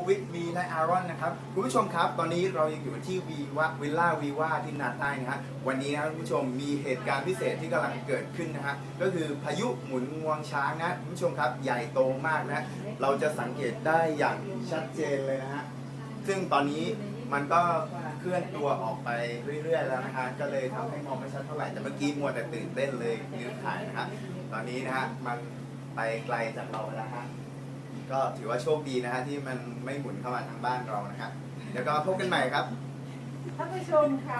วิทมีและอารอนนะครับคุณผู้ชมครับตอนนี้เรายังอยู่ที่วิลล่าวีว่าที่นาใต้นะฮะวันนี้นะครับคุณผู้ชมมีเหตุการณ์พิเศษที่กำลังเกิดขึ้นนะฮะก็คือพายุหมุนงวงช้างนะคุณผู้ชมครับใหญ่โตมากนะเราจะสังเกตได้อย่างชัดเจนเลยนะฮะซึ่งตอนนี้มันก็เคลื่อนตัวออกไปเรื่อยๆแล้วนะฮะก็เลยทำให้มองไม่ชัดเท่าไหร่แต่เมื่อกี้มัวแต่ตื่นเต้นเลยยืนถ่ายนะฮะตอนนี้นะฮะมันไปไกลจากเราแล้วฮะก็ถือว่าโชคดีนะฮะที่มันไม่หมุนเข้ามาทางบ้านเรานะฮะเดี๋ยวก็พบกันใหม่ครับ ท่านผู้ชมคะ